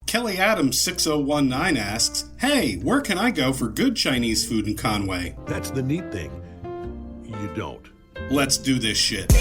Kelly Adams 6019 asks, hey, where can I go for good Chinese food in Conway? That's the neat thing. You don't. Let's do this shit.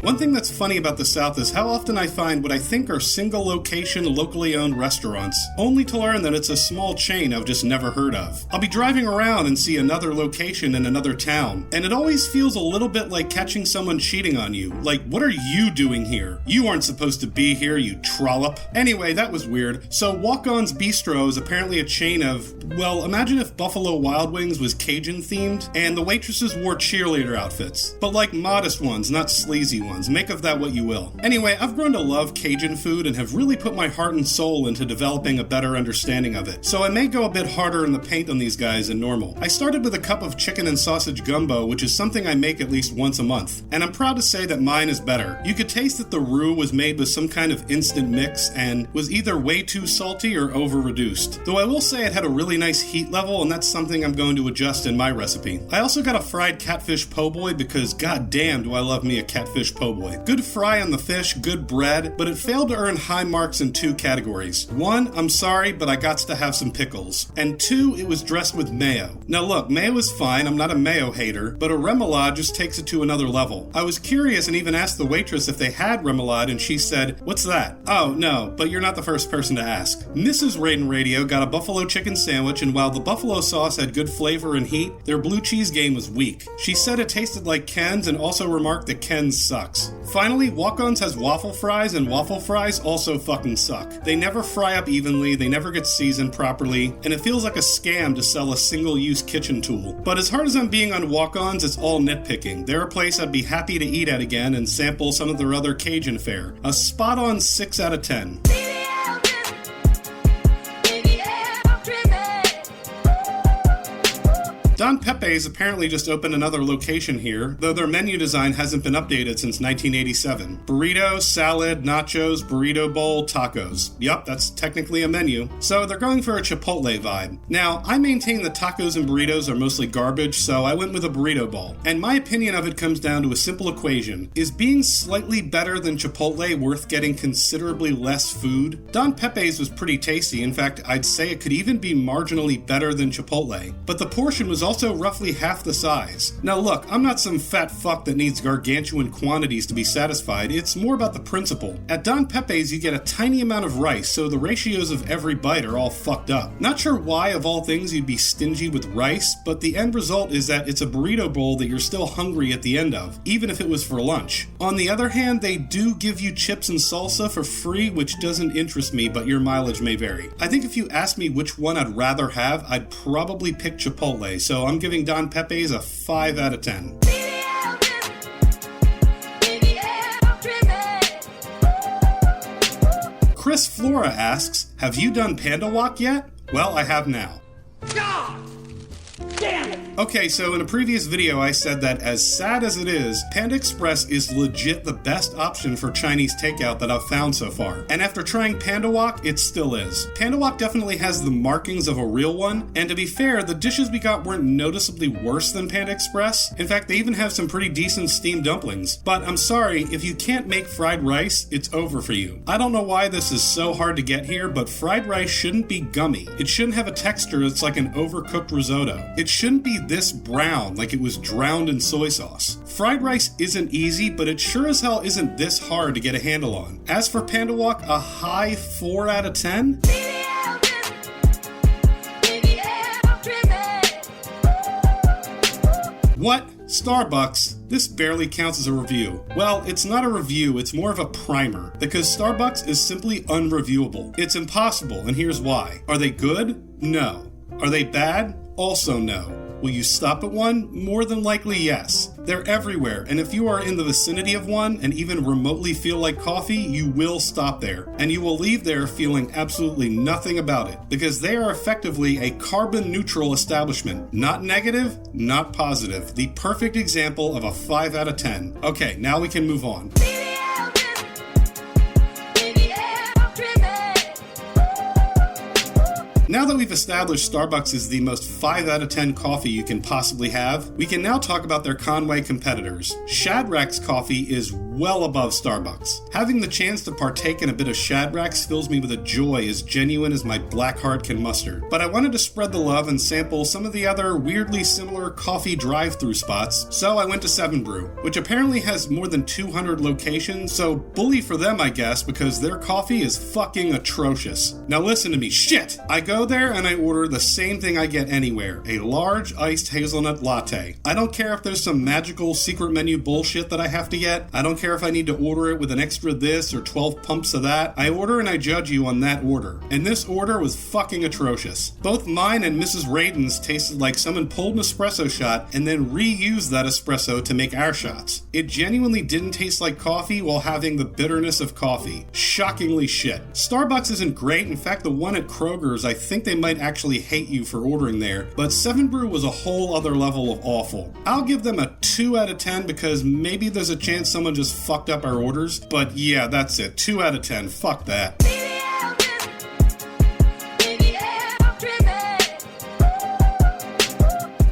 One thing that's funny about the South is how often I find what I think are single-location, locally owned restaurants, only to learn that it's a small chain I've just never heard of. I'll be driving around and see another location in another town, and it always feels a little bit like catching someone cheating on you. Like, what are you doing here? You aren't supposed to be here, you trollop. Anyway, that was weird. So WalkOns Bistreaux is apparently a chain of, well, imagine if Buffalo Wild Wings was Cajun-themed, and the waitresses wore cheerleader outfits. But like modest ones, not sleazy ones. Make of that what you will. Anyway, I've grown to love Cajun food and have really put my heart and soul into developing a better understanding of it. So I may go a bit harder in the paint on these guys than normal. I started with a cup of chicken and sausage gumbo, which is something I make at least once a month. And I'm proud to say that mine is better. You could taste that the roux was made with some kind of instant mix and was either way too salty or over-reduced. Though I will say it had a really nice heat level, and that's something I'm going to adjust in my recipe. I also got a fried catfish po' boy because goddamn do I love me a catfish po' boy. Good fry on the fish, good bread, but it failed to earn high marks in two categories. One, I'm sorry, but I got to have some pickles. And two, it was dressed with mayo. Now look, mayo is fine, I'm not a mayo hater, but a remoulade just takes it to another level. I was curious and even asked the waitress if they had remoulade, and she said, what's that? Oh, no, but you're not the first person to ask. Mrs. Raiden Radio got a buffalo chicken sandwich, and while the buffalo sauce had good flavor and heat, their blue cheese game was weak. She said it tasted like Ken's and also remarked that Ken's sucks. Finally, WalkOns has waffle fries, and waffle fries also fucking suck. They never fry up evenly, they never get seasoned properly, and it feels like a scam to sell a single-use kitchen tool. But as hard as I'm being on WalkOns, it's all nitpicking. They're a place I'd be happy to eat at again and sample some of their other Cajun fare. A spot-on 6 out of 10. Don Pepe's apparently just opened another location here, though their menu design hasn't been updated since 1987. Burritos, salad, nachos, burrito bowl, tacos. Yup, that's technically a menu. So they're going for a Chipotle vibe. Now, I maintain that tacos and burritos are mostly garbage, so I went with a burrito bowl. And my opinion of it comes down to a simple equation. Is being slightly better than Chipotle worth getting considerably less food? Don Pepe's was pretty tasty. In fact, I'd say it could even be marginally better than Chipotle. But the portion was also roughly half the size. Now look, I'm not some fat fuck that needs gargantuan quantities to be satisfied, it's more about the principle. At Don Pepe's you get a tiny amount of rice, so the ratios of every bite are all fucked up. Not sure why of all things you'd be stingy with rice, but the end result is that it's a burrito bowl that you're still hungry at the end of, even if it was for lunch. On the other hand, they do give you chips and salsa for free, which doesn't interest me, but your mileage may vary. I think if you asked me which one I'd rather have, I'd probably pick Chipotle, so I'm giving Don Pepe's a 5 out of 10. Chris Flora asks, have you done Panda Walk yet? Well, I have now. God damn it! Okay, so in a previous video I said that as sad as it is, Panda Express is legit the best option for Chinese takeout that I've found so far. And after trying Panda Wok, it still is. Panda Wok definitely has the markings of a real one, and to be fair, the dishes we got weren't noticeably worse than Panda Express. In fact, they even have some pretty decent steamed dumplings. But I'm sorry, if you can't make fried rice, it's over for you. I don't know why this is so hard to get here, but fried rice shouldn't be gummy. It shouldn't have a texture that's like an overcooked risotto. It shouldn't be this brown, like it was drowned in soy sauce. Fried rice isn't easy, but it sure as hell isn't this hard to get a handle on. As for Panda Walk, a high 4 out of 10? What? Starbucks? This barely counts as a review. Well, it's not a review, it's more of a primer, because Starbucks is simply unreviewable. It's impossible, and here's why. Are they good? No. Are they bad? Also no. Will you stop at one? More than likely, yes. They're everywhere, and if you are in the vicinity of one and even remotely feel like coffee, you will stop there. And you will leave there feeling absolutely nothing about it, because they are effectively a carbon-neutral establishment. Not negative, not positive. The perfect example of a 5 out of 10. Okay, now we can move on. Now that we've established Starbucks is the most 5 out of 10 coffee you can possibly have, we can now talk about their Conway competitors. Shadrack's coffee is well above Starbucks. Having the chance to partake in a bit of Shadrack's fills me with a joy as genuine as my black heart can muster. But I wanted to spread the love and sample some of the other weirdly similar coffee drive-thru spots, so I went to 7 Brew, which apparently has more than 200 locations, so bully for them I guess, because their coffee is fucking atrocious. Now listen to me, shit! I go there and I order the same thing I get anywhere, a large iced hazelnut latte. I don't care if there's some magical secret menu bullshit that I have to get. I don't care if I need to order it with an extra this or 12 pumps of that. I order and I judge you on that order. And this order was fucking atrocious. Both mine and Mrs. Raiden's tasted like someone pulled an espresso shot and then reused that espresso to make our shots. It genuinely didn't taste like coffee while having the bitterness of coffee. Shockingly shit. Starbucks isn't great. In fact, the one at Kroger's, I think they might actually hate you for ordering there. But 7 Brew was a whole other level of awful. I'll give them a 2 out of 10 because maybe there's a chance someone just fucked up our orders. But yeah, that's it. 2 out of 10. Fuck that.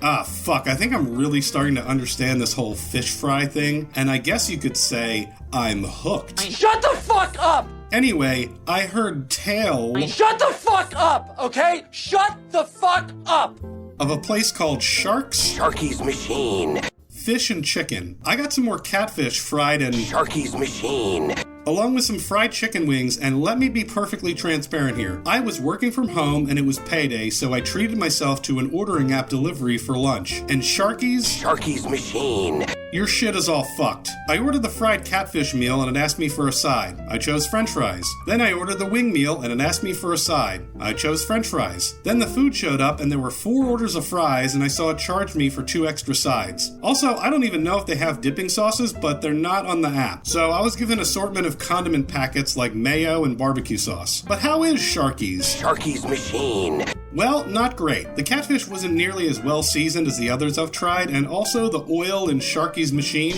Ah, fuck, I think I'm really starting to understand this whole fish fry thing, and I guess you could say I'm hooked. Shut the fuck up! Anyway, I heard tales Shut the fuck up, okay? Shut the fuck up! of a place called Sharkys Machine. Fish and chicken. I got some more catfish fried and Sharkys Machine. along with some fried chicken wings, and let me be perfectly transparent here. I was working from home and it was payday, so I treated myself to an ordering app delivery for lunch. And Sharkys Machine. Your shit is all fucked. I ordered the fried catfish meal and it asked me for a side. I chose french fries. Then I ordered the wing meal and it asked me for a side. I chose french fries. Then the food showed up and there were 4 orders of fries and I saw it charged me for 2 extra sides. Also, I don't even know if they have dipping sauces, but they're not on the app. So I was given an assortment of condiment packets like mayo and barbecue sauce. But how is Sharkys? Sharkys Machine. Well, not great. The catfish wasn't nearly as well seasoned as the others I've tried, and also the oil in Sharkys Machine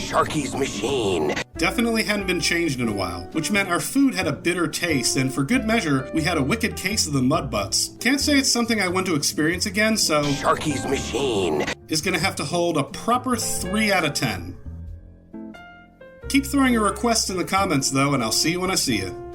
definitely hadn't been changed in a while, which meant our food had a bitter taste, and for good measure, we had a wicked case of the mud butts. Can't say it's something I want to experience again, so Sharkys Machine is gonna have to hold a proper 3 out of 10. Keep throwing your requests in the comments though, and I'll see you when I see you.